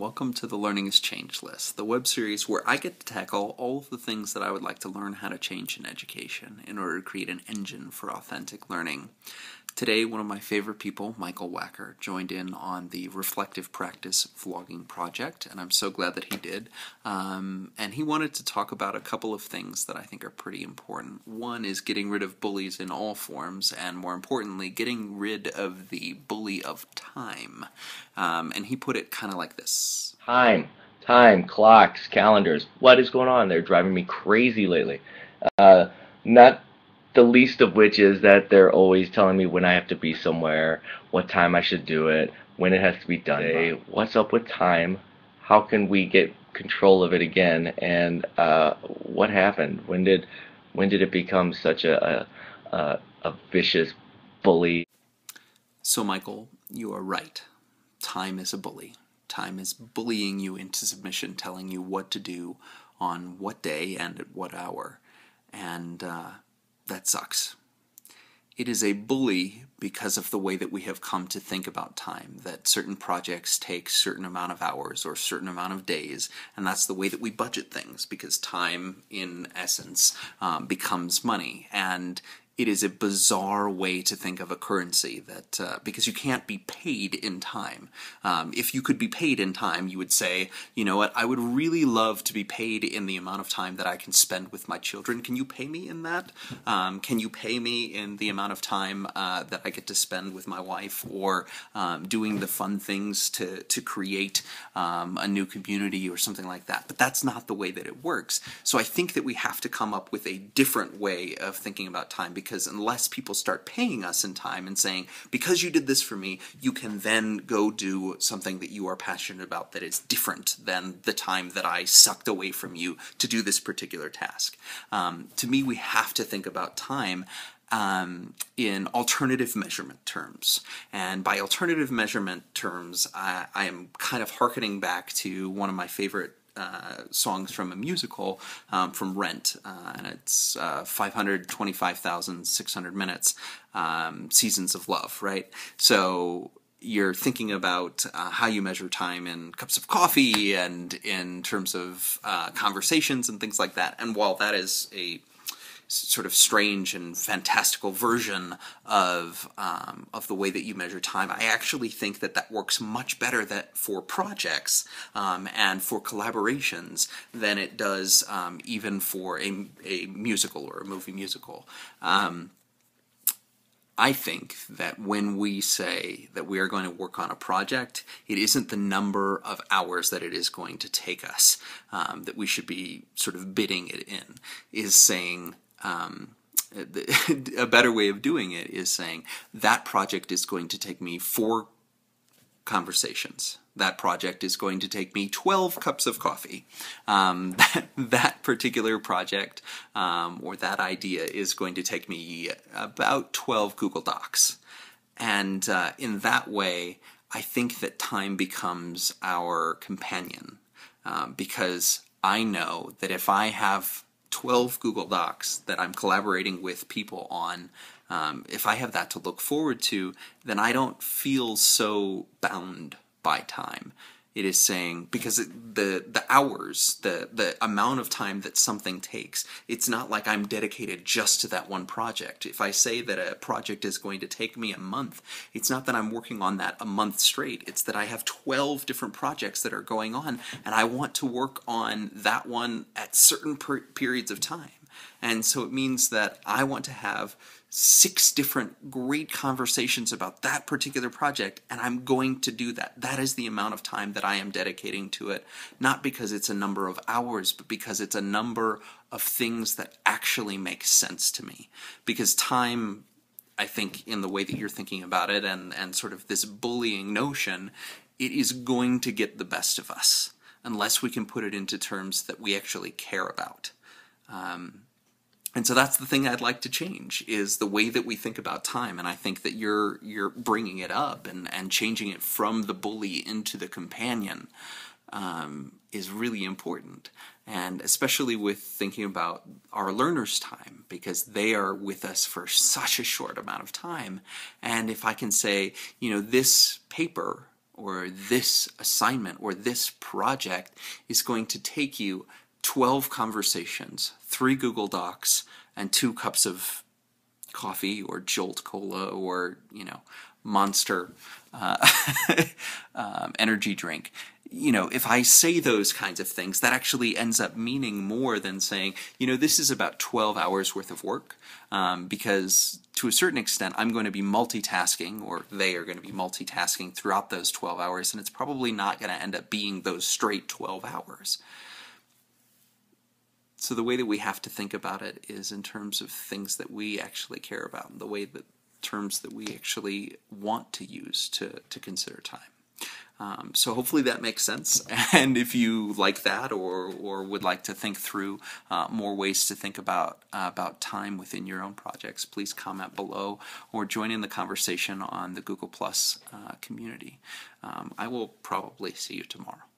welcome to the Learning is Change list, the web series where I get to tackle all of the things that I would like to learn how to change in education in order to create an engine for authentic learning. Today, one of my favorite people, Michael Wacker, joined in on the Reflective Practice vlogging project, and I'm so glad that he did. And he wanted to talk about a couple of things that I think are pretty important. One is getting rid of bullies in all forms, and more importantly, getting rid of the bully of time. And he put it kind of like this. Time, clocks, calendars. What is going on? They're driving me crazy lately. Not the least of which is that they're always telling me when I have to be somewhere, what time I should do it, when it has to be done. What's up with time? How can we get control of it again? And what happened? When did it become such a vicious bully? So, Michael, you are right. Time is a bully. Time is bullying you into submission, telling you what to do on what day and at what hour. And that sucks. It is a bully because of the way that we have come to think about time, that certain projects take certain amount of hours or certain amount of days, and that's the way that we budget things, because time, in essence, becomes money. And it is a bizarre way to think of a currency, that because you can't be paid in time. If you could be paid in time, you would say, you know what, I would really love to be paid in the amount of time that I can spend with my children. Can you pay me in that? Can you pay me in the amount of time that I get to spend with my wife, or doing the fun things to create a new community or something like that? But that's not the way that it works. So I think that we have to come up with a different way of thinking about time, because unless people start paying us in time and saying, because you did this for me, you can then go do something that you are passionate about that is different than the time that I sucked away from you to do this particular task. To me, we have to think about time in alternative measurement terms. And by alternative measurement terms, I am kind of hearkening back to one of my favorite songs from a musical, from Rent, and it's 525,600 minutes, Seasons of Love, right? So you're thinking about how you measure time in cups of coffee and in terms of conversations and things like that. And while that is a sort of strange and fantastical version of the way that you measure time, I actually think that that works much better for projects and for collaborations than it does even for a musical or a movie musical. I think that when we say that we are going to work on a project, it isn't the number of hours that it is going to take us that we should be sort of bidding it in, is saying, a better way of doing it is saying that project is going to take me 4 conversations. That project is going to take me 12 cups of coffee. That particular project or that idea is going to take me about 12 Google Docs. And in that way, I think that time becomes our companion, because I know that if I have 12 Google Docs that I'm collaborating with people on, if I have that to look forward to, then I don't feel so bound by time. It is saying, because the hours, the amount of time that something takes, it's not like I'm dedicated just to that one project. If I say that a project is going to take me a month, it's not that I'm working on that a month straight. It's that I have 12 different projects that are going on, and I want to work on that one at certain periods of time. And so it means that I want to have 6 different great conversations about that particular project, and I'm going to do that. That is the amount of time that I am dedicating to it, not because it's a number of hours, but because it's a number of things that actually make sense to me. Because time, I think, in the way that you're thinking about it, and sort of this bullying notion, it is going to get the best of us, unless we can put it into terms that we actually care about. And so that's the thing I'd like to change, is the way that we think about time. And I think that you're bringing it up and changing it from the bully into the companion is really important. And especially with thinking about our learners' time, because they are with us for such a short amount of time. And if I can say, you know, this paper or this assignment or this project is going to take you 12 conversations, 3 Google Docs, and 2 cups of coffee or Jolt Cola or, Monster energy drink. If I say those kinds of things, that actually ends up meaning more than saying, this is about 12 hours worth of work, because to a certain extent I'm going to be multitasking, or they are going to be multitasking throughout those 12 hours, and it's probably not going to end up being those straight 12 hours. So the way that we have to think about it is in terms of things that we actually care about, and the way that terms that we actually want to use to consider time. So hopefully that makes sense, and if you like that or would like to think through more ways to think about time within your own projects, please comment below or join in the conversation on the Google Plus community. I will probably see you tomorrow.